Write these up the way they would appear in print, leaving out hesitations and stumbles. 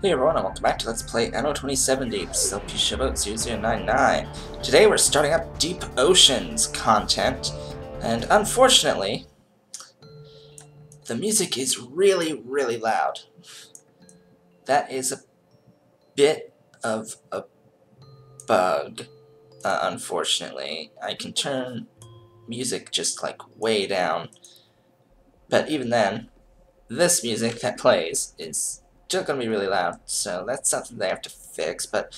Hey everyone, and welcome back to Let's Play Anno 2070, LPShowboat 0099. Today we're starting up Deep Oceans content, and unfortunately, the music is really loud. That is a bit of a bug, unfortunately. I can turn music just like way down, but even then, this music that plays is still going to be really loud, so that's something they have to fix. But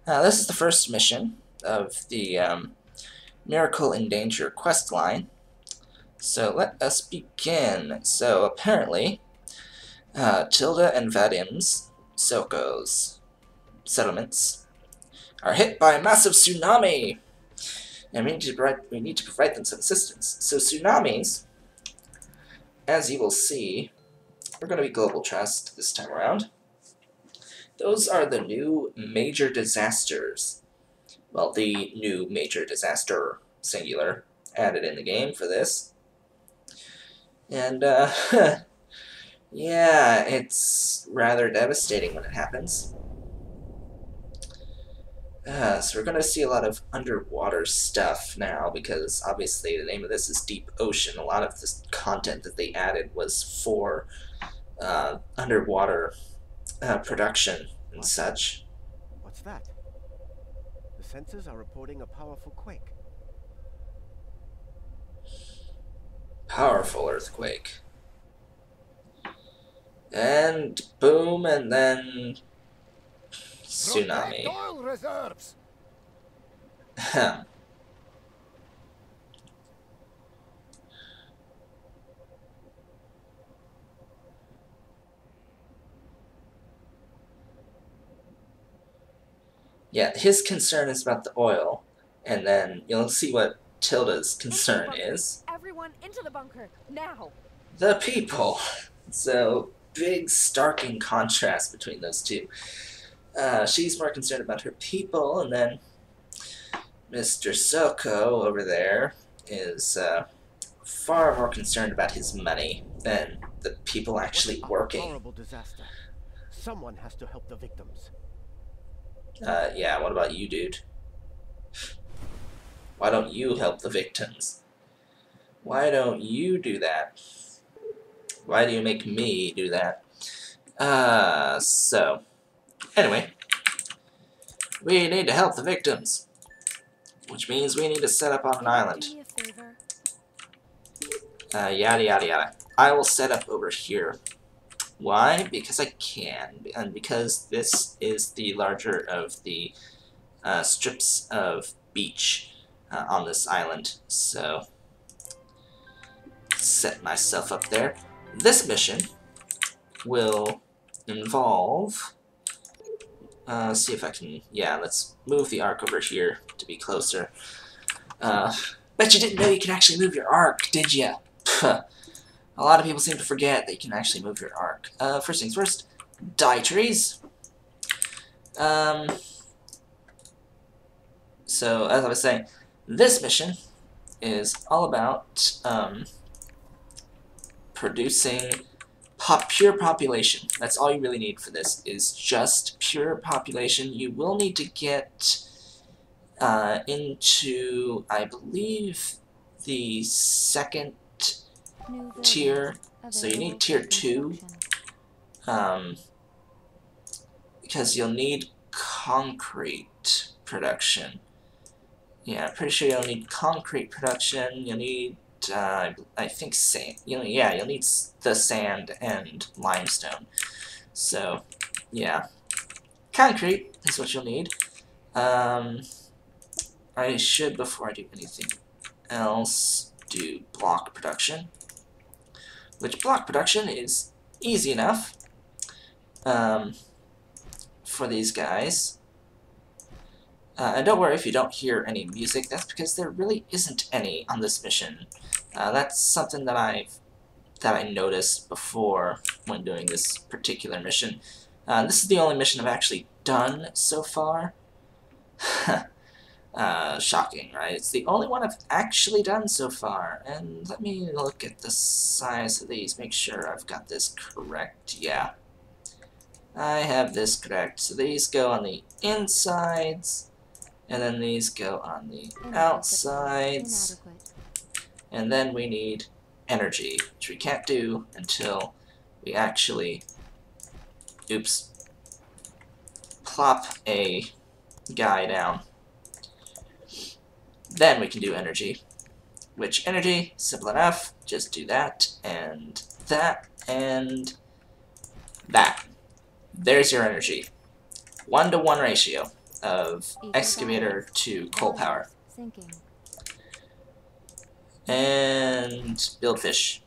this is the first mission of the Miracle in Danger quest line, so let us begin. So apparently, Tilda and Vadim's, Soko's settlements are hit by a massive tsunami, and we need to provide them some assistance. So tsunamis, as you will see, are going to be global trust this time around. Those are the new major disasters. Well, the new major disaster, singular, added in the game for this. And, yeah, it's rather devastating when it happens. So we're going to see a lot of underwater stuff now, because obviously the name of this is Deep Ocean. A lot of this content that they added was for underwater production and such. What's that? The sensors are reporting a powerful quake. Powerful earthquake. And boom, and then tsunami. Protect oil reserves. Yeah, his concern is about the oil, and then you'll see what Tilda's concern is. Everyone into the bunker now. The people. So big starking contrast between those two. She's more concerned about her people, and then Mr. Soko over there is far more concerned about his money than the people actually working. Horrible disaster. Someone has to help the victims. Yeah, what about you, dude? Why don't you help the victims? Why don't you do that? Why do you make me do that? So, anyway, we need to help the victims, which means we need to set up on an island. Do me a favor. Yada yada yada. I will set up over here. Why? Because I can, and because this is the larger of the strips of beach on this island. So, set myself up there. This mission will involve, see if I can, yeah, let's move the arc over here to be closer. Bet you didn't know you can actually move your arc, did ya? A lot of people seem to forget that you can actually move your arc. First things first, die trees. So, as I was saying, this mission is all about producing pure population. That's all you really need for this, is just pure population. You will need to get into, I believe, the second tier, so you need tier 2, because you'll need concrete production. Yeah, I'm pretty sure you'll need concrete production, you'll need, I think sand, you'll need the sand and limestone. So, yeah, concrete is what you'll need. I should, before I do anything else, do block production. Which block production is easy enough for these guys. And don't worry if you don't hear any music, that's because there really isn't any on this mission. That's something that I noticed before when doing this particular mission. This is the only mission I've actually done so far. Shocking, right? It's the only one I've actually done so far. And let me look at the size of these, make sure I've got this correct. Yeah. I have this correct. So these go on the insides, and then these go on the outsides, and then we need energy, which we can't do until we actually, oops, plop a guy down. Then we can do energy. Which energy? Simple enough. Just do that, and that, and that. There's your energy. 1-to-1 ratio of excavator to coal power. And build fish.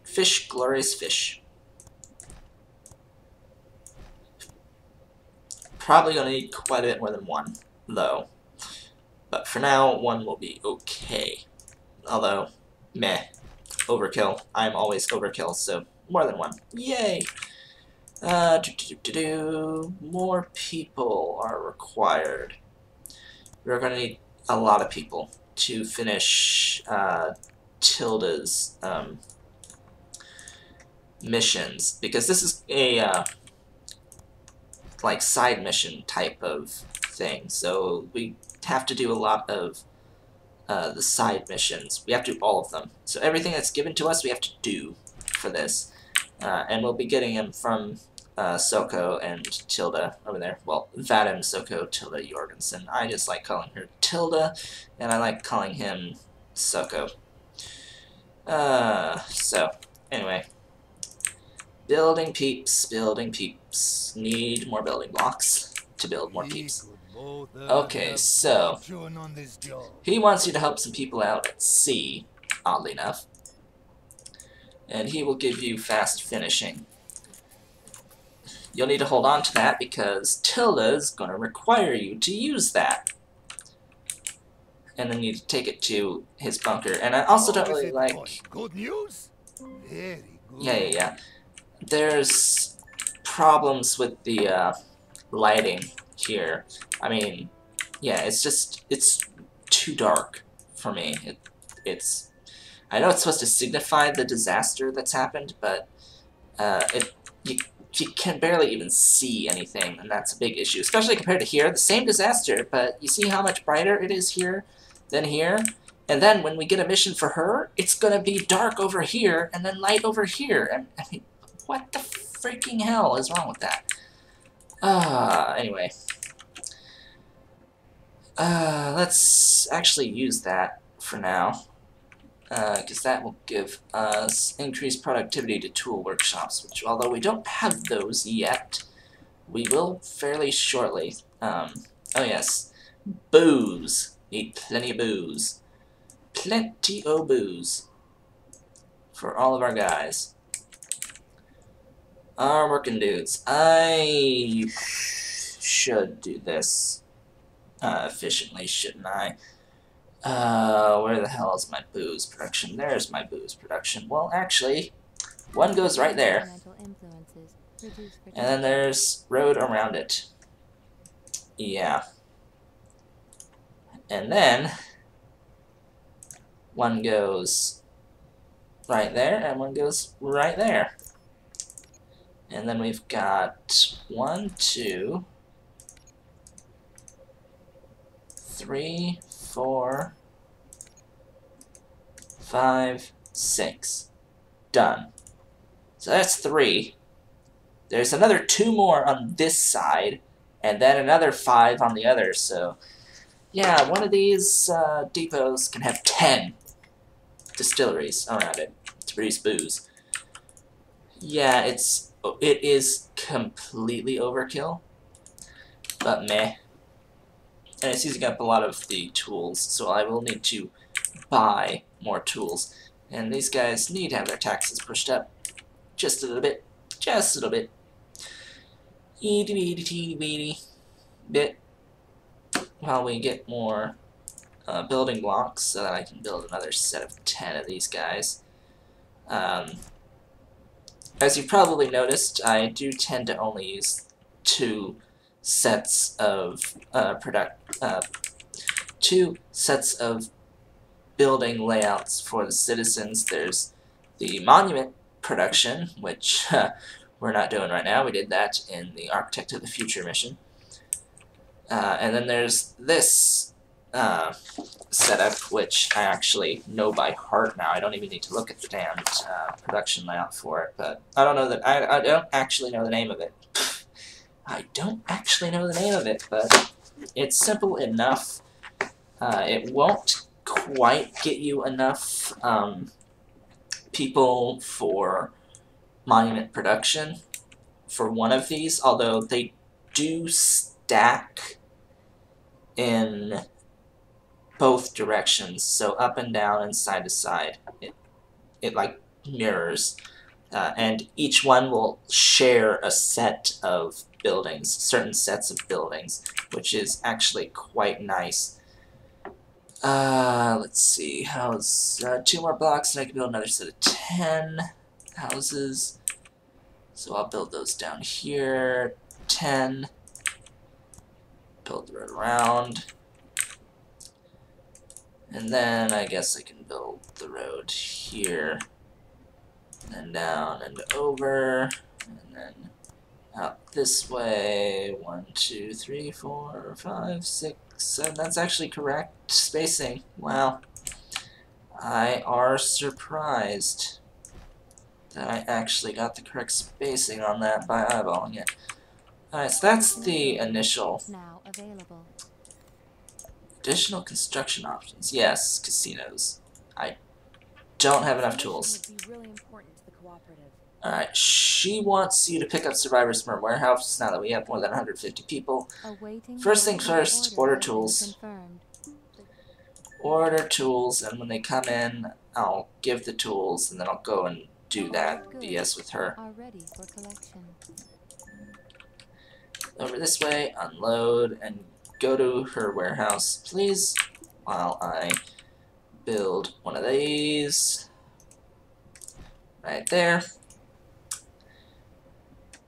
Fish, glorious fish. Probably gonna need quite a bit more than one, though. But for now, one will be okay. Although, meh. Overkill. I'm always overkill, so more than one. Yay! More people are required. We're gonna need a lot of people to finish Tilda's missions, because this is a like side mission type of thing, so we have to do a lot of the side missions. We have to do all of them. So everything that's given to us we have to do for this. And we'll be getting them from Soko and Tilda over there. Well, Vadim, Soko, Tilda, Jorgensen. I just like calling her Tilda, and I like calling him Soko. So, anyway. Building peeps, need more building blocks to build more peeps. Okay, so he wants you to help some people out at sea, oddly enough. And he will give you fast finishing. You'll need to hold on to that because Tilda's going to require you to use that. And then you take it to his bunker. And I also don't really like... Good news? Very good. Yeah. There's problems with the lighting here. I mean, yeah, it's too dark for me. I know it's supposed to signify the disaster that's happened, but you can barely even see anything, and that's a big issue, especially compared to here. The same disaster, but you see how much brighter it is here than here? And then when we get a mission for her, it's gonna be dark over here, and then light over here. And I mean, what the freaking hell is wrong with that? Anyway. Let's actually use that for now. Because that will give us increased productivity to tool workshops, which, although we don't have those yet, we will fairly shortly. Oh yes, booze. Need plenty of booze. Plenty of booze. For all of our guys. Our working dudes. I should do this efficiently, shouldn't I? Where the hell is my booze production? There's my booze production. Well, actually, one goes right there. And then there's road around it. Yeah. And then one goes right there, and one goes right there. And then we've got 1, 2, 3, 4, 5, 6. Done. So that's 3. There's another 2 more on this side, and then another 5 on the other, so... yeah, one of these depots can have 10 distilleries around it to produce booze. Yeah, it is completely overkill, but meh. And it's using up a lot of the tools, so I will need to buy more tools. And these guys need to have their taxes pushed up just a little bit. Just a little bit. Itty bitty teeny weeny bit. While we get more building blocks so that I can build another set of 10 of these guys. As you've probably noticed, I do tend to only use 2 sets of building layouts for the citizens. There's the monument production, which we're not doing right now. We did that in the Architect of the Future mission. And then there's this setup, which I actually know by heart now. I don't even need to look at the damned production layout for it, but I don't know that I don't actually know the name of it. I don't actually know the name of it, but it's simple enough. It won't quite get you enough people for monument production for one of these, although they do stack in both directions, so up and down and side to side. It like mirrors, and each one will share a set of buildings, certain sets of buildings, which is actually quite nice. Let's see, how's 2 more blocks and I can build another set of 10 houses. So I'll build those down here, 10, build the road around, and then I guess I can build the road here, and down and over, and then out this way. 1, 2, 3, 4, 5, 6, 7. That's actually correct spacing. Wow. I are surprised that I actually got the correct spacing on that by eyeballing it. Alright, so that's the initial. Now available. Additional construction options. Yes, casinos. I don't have enough tools. Would be really important to the cooperative. Alright, she wants you to pick up survivors from her warehouse now that we have more than 150 people. First thing first, order tools. Order tools, and when they come in, I'll give the tools, and then I'll go and do that BS with her. Are ready for collection. Over this way, unload, and go to her warehouse, please, while I build one of these. Right there.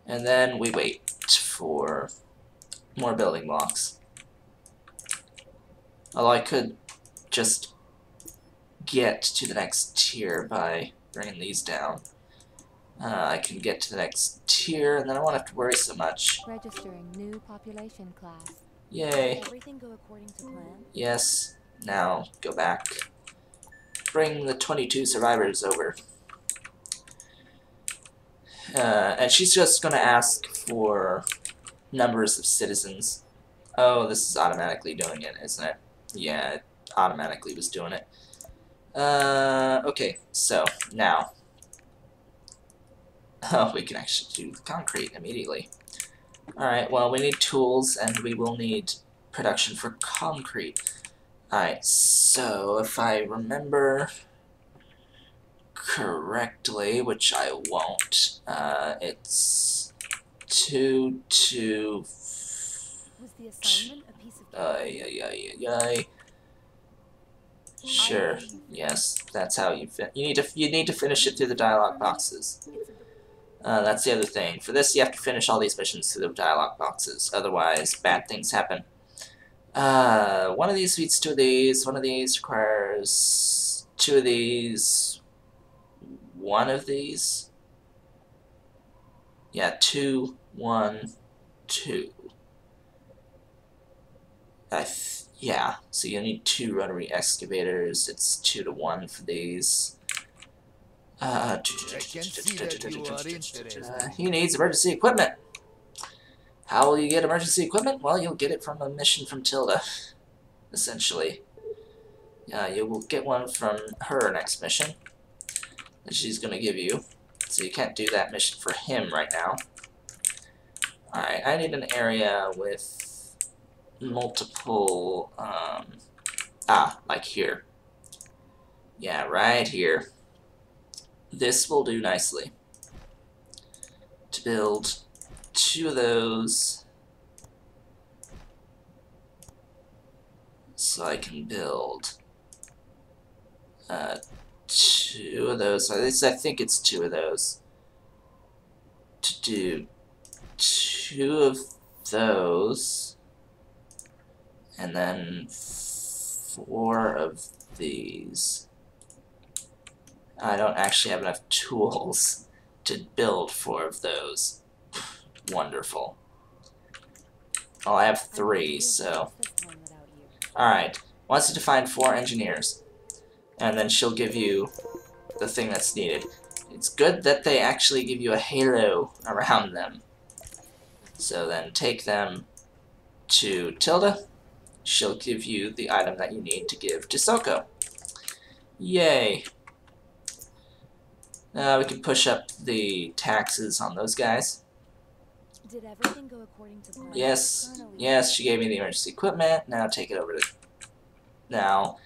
And then we wait for more building blocks. Although I could just get to the next tier by bringing these down. I can get to the next tier, and then I won't have to worry so much. Registering new population class. Yay. Did everything go according to plan? Yes. Now, go back. Bring the 22 survivors over. And she's just going to ask for numbers of citizens. Oh, this is automatically doing it, isn't it? Yeah, it automatically was doing it. Okay, so, now. Oh, we can actually do the concrete immediately. Alright, well, we need tools, and we will need production for concrete. Alright, so if I remember correctly, which I won't, it's 2, 2... Was the assignment a piece of Sure, yes, that's how you you need to finish it through the dialogue boxes. That's the other thing. For this, you have to finish all these missions through the dialogue boxes. Otherwise, bad things happen. One of these feeds 2 of these. One of these requires 2 of these. 1 of these. Yeah, 2, 1, 2. Yeah, so you need 2 rotary excavators. It's 2 to 1 for these. He needs emergency equipment. How will you get emergency equipment? Well, you'll get it from a mission from Tilda, essentially. You will get one from her next mission that she's going to give you. So you can't do that mission for him right now. Alright, I need an area with multiple, like here. Yeah, right here. This will do nicely to build 2 of those, so I can build 2 of those. At least I think it's 2 of those. To do 2 of those, and then 4 of these. I don't actually have enough tools to build 4 of those. Wonderful. Well, I have 3, so... Alright, wants you to find 4 engineers. And then she'll give you the thing that's needed. It's good that they actually give you a halo around them. So then take them to Tilda. She'll give you the item that you need to give to Soko. Yay! We can push up the taxes on those guys. Did everything go according to plan? Yes, yes, she gave me the emergency equipment. Now take it over to... Now,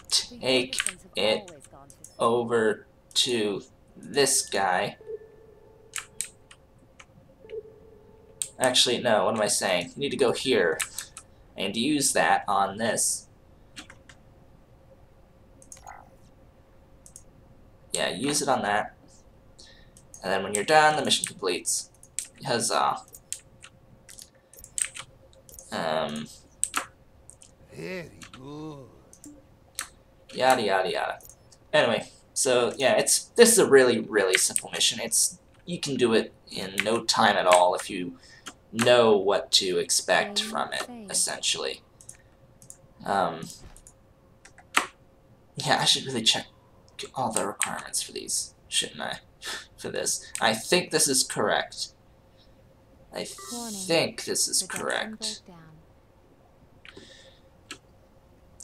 take it over to this guy. Actually, no, what am I saying? You need to go here and use that on this. Yeah, use it on that. And then when you're done, the mission completes. Huzzah. Very good. Yada yada yada. Anyway, so yeah, this is a really simple mission. You can do it in no time at all if you know what to expect from it, essentially. Yeah, I should really check all the requirements for these, shouldn't I? For this. I think this is correct. I think this is correct.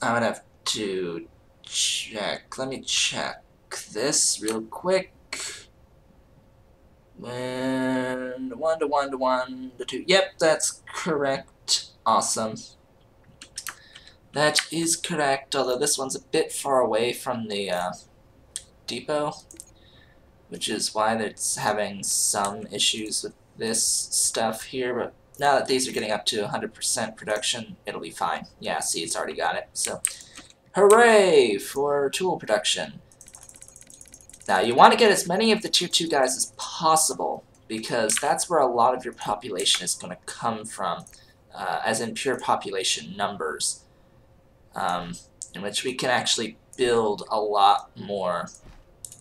I'm gonna have to check. Let me check this real quick. And 1 to 1 to 1 to 2. Yep, that's correct. Awesome. That is correct, although this one's a bit far away from the depot, which is why it's having some issues with this stuff here, but now that these are getting up to 100% production, it'll be fine. Yeah, see, it's already got it, so hooray for tool production. Now, you want to get as many of the Tier 2 guys as possible, because that's where a lot of your population is going to come from, as in pure population numbers, in which we can actually build a lot more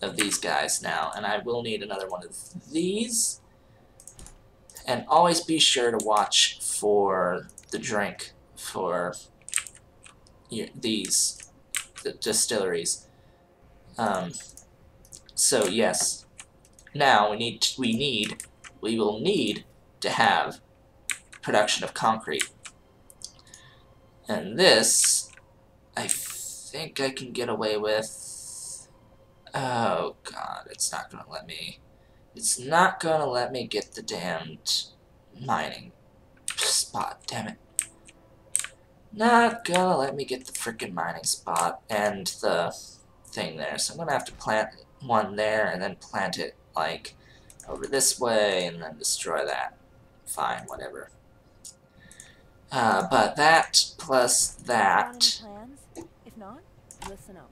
of these guys now. And I will need another one of these. And always be sure to watch for the drink for the distilleries. So yes, now we will need to have production of concrete. And this, I think I can get away with. Oh god, it's not gonna let me. It's not gonna let me get the damned mining spot, damn it. Not gonna let me get the frickin' mining spot and the thing there. So I'm gonna have to plant one there and then plant it like over this way and then destroy that. Fine, whatever. But that plus that. If not, listen up.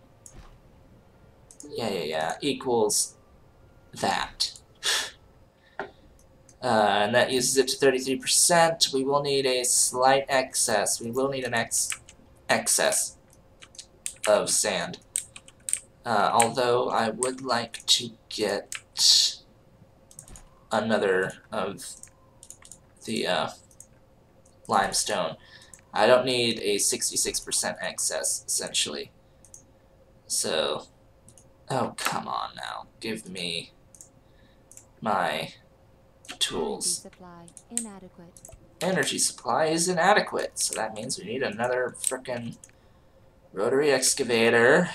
Yeah, equals that. And that uses it to 33%. We will need a slight excess. We will need an excess of sand. Although I would like to get another of the limestone. I don't need a 66% excess, essentially. So, oh, come on now. Give me my tools. Energy supply inadequate. Energy supply is inadequate, so that means we need another frickin' rotary excavator.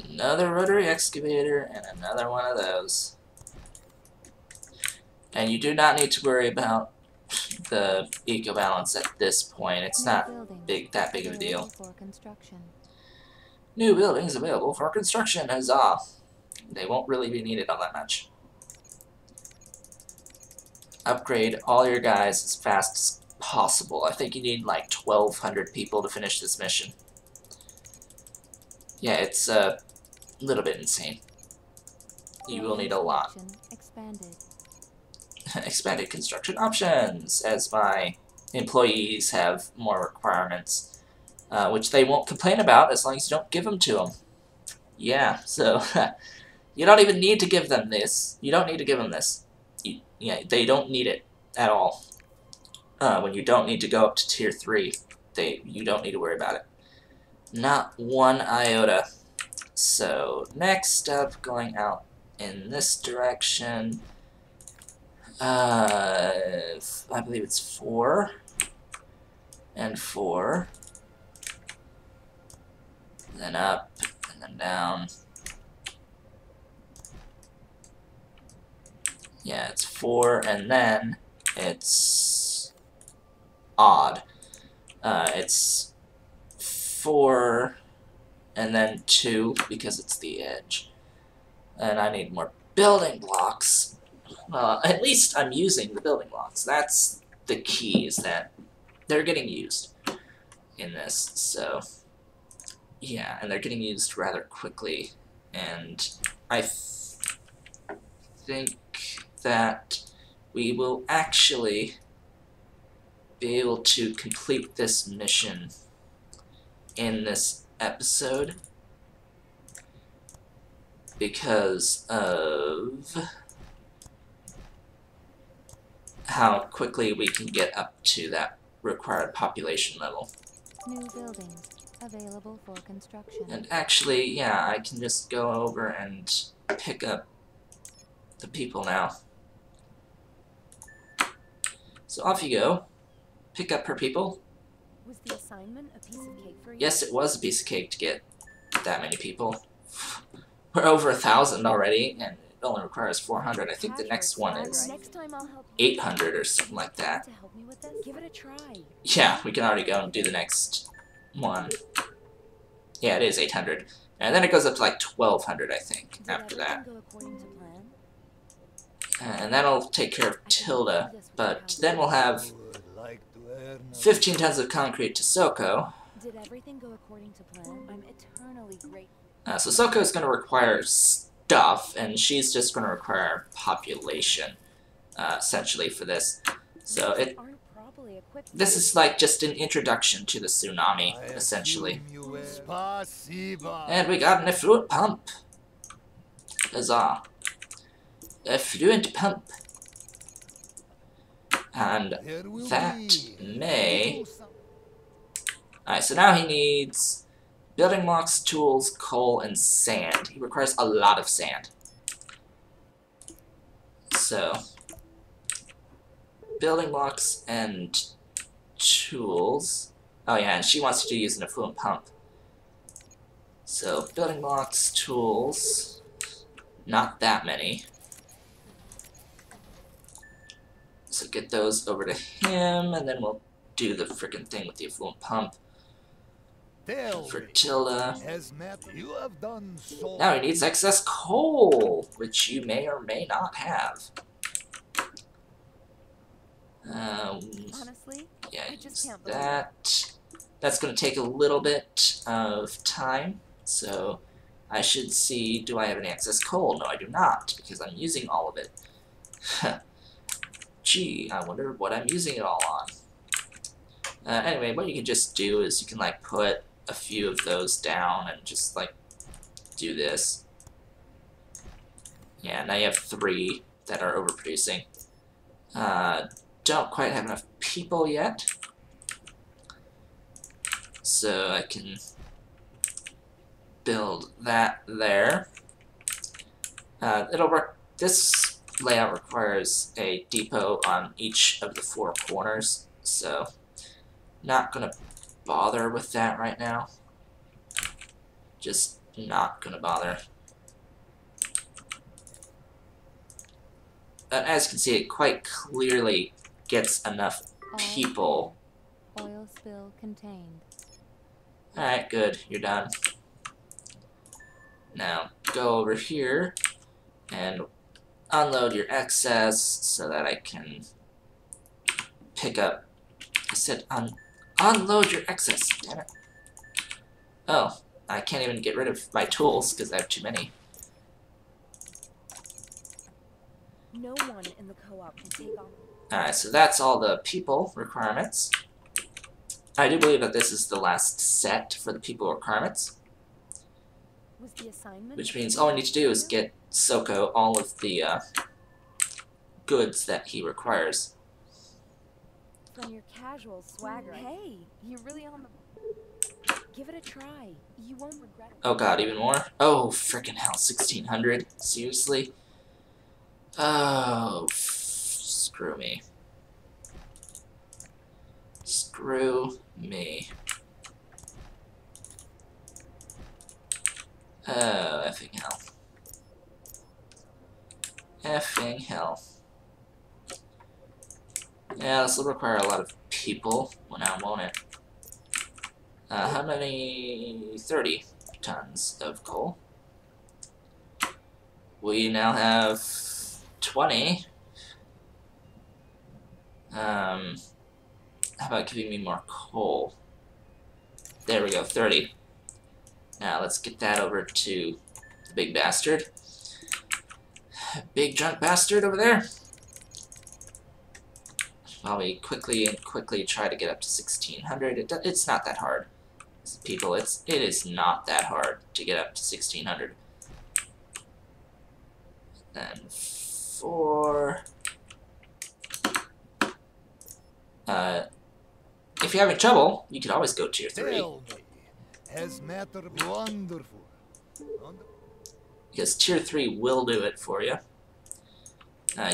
Another rotary excavator, and another one of those. And you do not need to worry about the eco balance at this point. It's not that big of a deal. New buildings available for construction, huzzah! They won't really be needed all that much. Upgrade all your guys as fast as possible. I think you need like 1,200 people to finish this mission. Yeah, it's a little bit insane. You will need a lot. Expanded construction options, as my employees have more requirements, which they won't complain about as long as you don't give them to them. Yeah, so you don't even need to give them this. You don't need to give them this. Yeah, they don't need it at all. When you don't need to go up to tier 3, you don't need to worry about it. Not one iota. So next up, going out in this direction, I believe it's 4 and 4, then up and then down. Yeah, it's 4 and then it's odd. It's 4 and then 2 because it's the edge. And I need more building blocks. At least I'm using the building blocks. That's the key, is that they're getting used in this. So, yeah, and they're getting used rather quickly. And I think that we will actually be able to complete this mission in this episode because of how quickly we can get up to that required population level. New buildings available for construction. And actually, yeah, I can just go over and pick up the people now. So off you go. Pick up her people. Was the assignment a piece of cake for you? Yes, it was a piece of cake to get that many people. We're over 1,000 already, and it only requires 400. I think the next one is 800 or something like that. To help me with this? Give it a try. Yeah, we can already go and do the next one. Yeah, it is 800. And then it goes up to like 1,200, I think, after that. Go according to plan? And that'll take care of Tilda, but then we'll have 15 tons of concrete to Soko. Did everything go according to plan? I'm eternally grateful. So Soko is going to require stuff, and she's just going to require population, essentially, for this. So this is like just an introduction to the tsunami, essentially. And we got an effluent pump. Huzzah. Effluent pump. And that may... Alright, so now he needs building blocks, tools, coal, and sand. He requires a lot of sand. So, building blocks and tools. Oh yeah, and she wants to use an effluent pump. So, building blocks, tools, not that many. So get those over to him, and then we'll do the frickin' thing with the effluent pump. For Tilda. Now he needs excess coal, which you may or may not have. Honestly, yeah, I just use can't believe that. That's going to take a little bit of time, so I should see, do I have any excess coal? No, I do not, because I'm using all of it. Gee, I wonder what I'm using it all on. Anyway, what you can just do is you can, like, put a few of those down and just, like, do this. Yeah, now you have 3 that are overproducing. Don't quite have enough people yet. So I can build that there. It'll work. This layout requires a depot on each of the 4 corners, so not gonna bother with that right now. Just not gonna bother. As you can see, it quite clearly gets enough people. Oil spill contained. Alright, good, you're done. Now, go over here and unload your excess so that I can pick up... I said unload your excess, damn it. Oh, I can't even get rid of my tools because I have too many. No one in the co-op can take on. Alright, so that's all the people requirements. I do believe that this is the last set for the people requirements. Was the assignment? which means all I need to do is get Soko all of the goods that he requires. From your casual swagger. Hey, you're really on the... Give it a try. You won't regret it. Oh god, even more? Oh, frickin' hell, 1600? Seriously? Oh, screw me. Screw me. Oh, effing hell. Effing hell. Yeah, this will require a lot of people. Well, now won't it? How many? 30 tons of coal. We now have 20. How about giving me more coal? There we go, 30. Now let's get that over to the big bastard. Big drunk bastard over there. While we quickly try to get up to 1600. It's not that hard. People, it is not that hard to get up to 1600. Then 4. If you're having trouble, you can always go tier 3. Has matter wonderful. Because tier 3 will do it for you.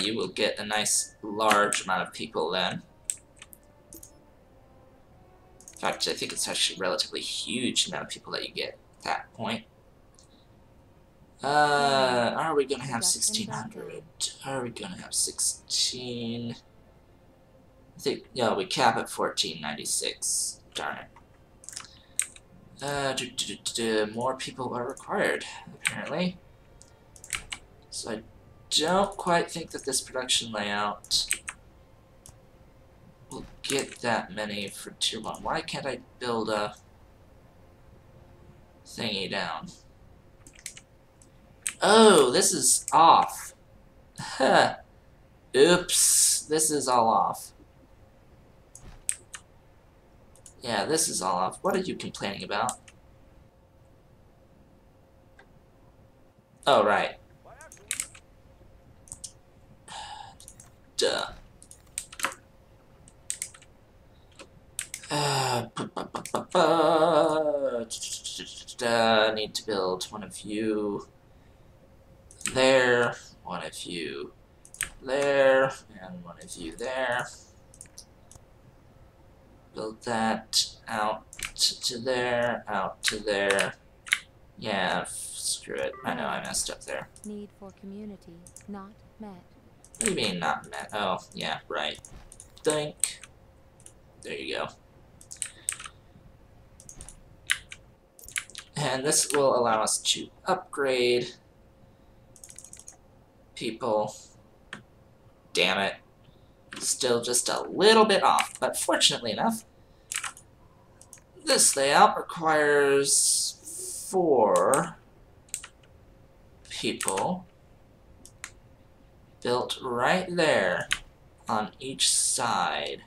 You will get a nice large amount of people then. In fact, I think it's actually a relatively huge amount of people that you get at that point. Are we gonna have 1600? Are we gonna have 16? I think, yeah, we cap at 1496. Darn it. More people are required, apparently. So I don't quite think that this production layout will get that many for tier 1. Why can't I build a thingy down? Oh, this is off. Huh. Oops, this is all off. Yeah, this is all off. What are you complaining about? Oh, right. Duh. Need to build one of you there, one of you there, and one of you there. Build that out to there, out to there. Yeah, screw it. I know I messed up there. Need for community not met. What do you mean not met? Oh, yeah, right. Think. There you go. And this will allow us to upgrade people. Damn it. Still just a little bit off, but fortunately enough, this layout requires 4 people built right there on each side.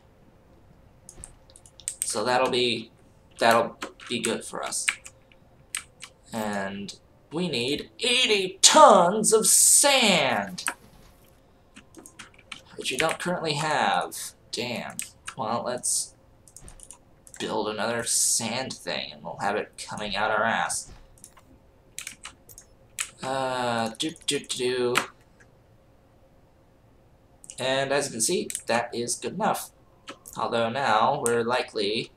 So that'll be good for us. And we need 80 tons of sand, which we don't currently have. Damn. Well, let's build another sand thing, and we'll have it coming out our ass. And as you can see, that is good enough. Although now we're likely...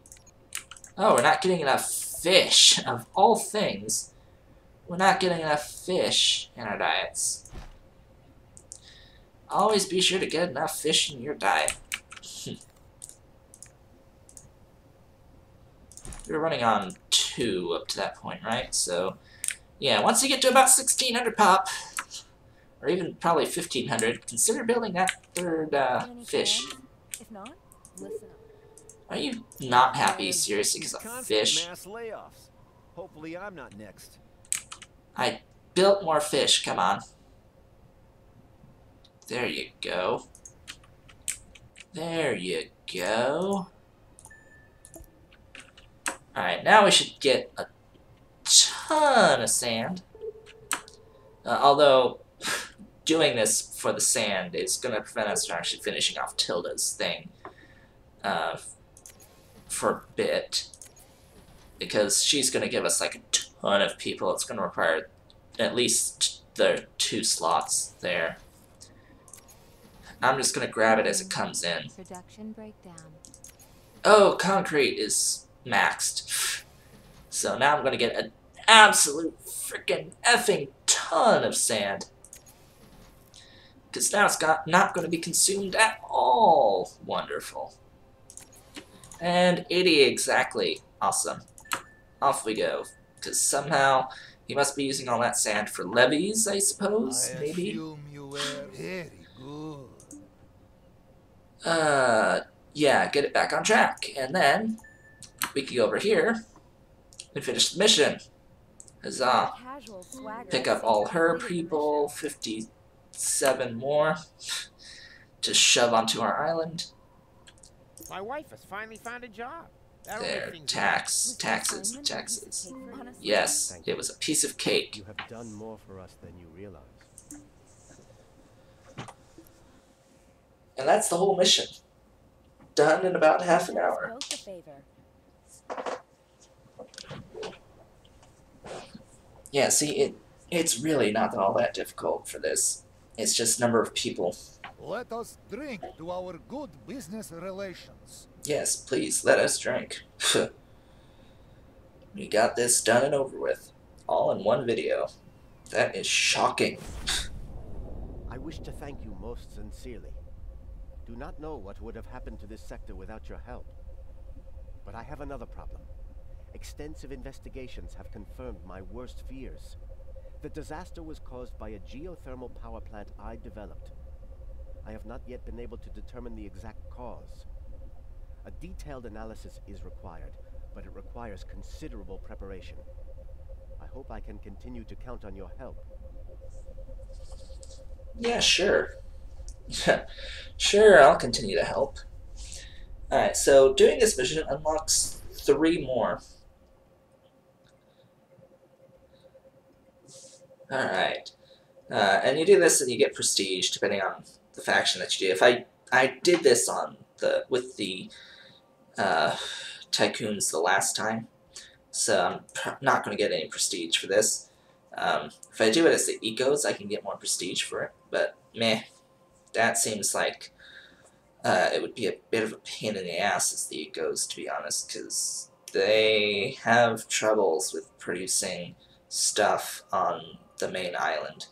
Oh, we're not getting enough fish. Of all things, we're not getting enough fish in our diets. Always be sure to get enough fish in your diet. We're running on 2 up to that point, right? So, yeah, once you get to about 1600 pop, or even probably 1500, consider building that 3rd fish. If not, listen up. Are you not happy, seriously, because of fish? Mass layoffs. Hopefully I'm not next. I built more fish, come on. There you go. There you go. Alright, now we should get a ton of sand. Although, doing this for the sand is going to prevent us from actually finishing off Tilda's thing for a bit. Because she's going to give us like a ton of people. It's going to require at least the 2 slots there. I'm just going to grab it as it comes in. Production breakdown. Oh, concrete is maxed. So now I'm going to get an absolute freaking effing ton of sand. Because now it's not going to be consumed at all. Wonderful. And 80 exactly. Awesome. Off we go. Because somehow he must be using all that sand for levees, I suppose? Maybe? Assume you were very good. Yeah, get it back on track. And then we can go over here and finish the mission. Huzzah. Casual swagger. Pick up all her people, 57 more to shove onto our island. My wife has finally found a job. That'll There, make things taxes. Yes, Thank you. it was a piece of cake. You have done more for us than you realize. And that's the whole mission. Done in about half an hour. Both a favor. Yeah, see, it's really not all that difficult for this. It's just number of people. Let us drink to our good business relations. Yes, please, let us drink. We got this done and over with. All in one video. That is shocking. I wish to thank you most sincerely. Do not know what would have happened to this sector without your help. But I have another problem. Extensive investigations have confirmed my worst fears. The disaster was caused by a geothermal power plant I developed. I have not yet been able to determine the exact cause. A detailed analysis is required, but it requires considerable preparation. I hope I can continue to count on your help. Yeah, sure. Sure, I'll continue to help. Alright, so doing this mission unlocks 3 more. Alright. And you do this and you get prestige depending on the faction that you do. If I did this on with the tycoons the last time, so I'm not going to get any prestige for this. If I do it as the ecos, I can get more prestige for it, but meh. That seems like it would be a bit of a pain in the ass as the ecos, to be honest, because they have troubles with producing stuff on the main island.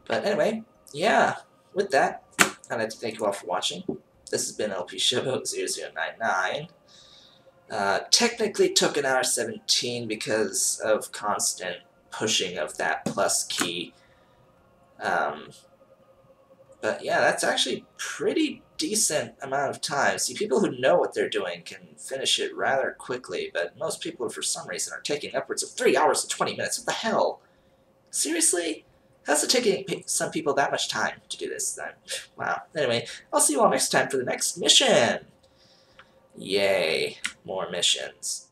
But anyway, yeah, with that, I'd like to thank you all for watching. This has been LPShowboat 0099. Technically took an hour 17 because of constant pushing of that plus key. But yeah, that's actually pretty decent amount of time. See, people who know what they're doing can finish it rather quickly, but most people, for some reason, are taking upwards of 3 hours and 20 minutes. What the hell? Seriously? How's it taking some people that much time to do this then? Wow. Anyway, I'll see you all next time for the next mission. Yay. More missions.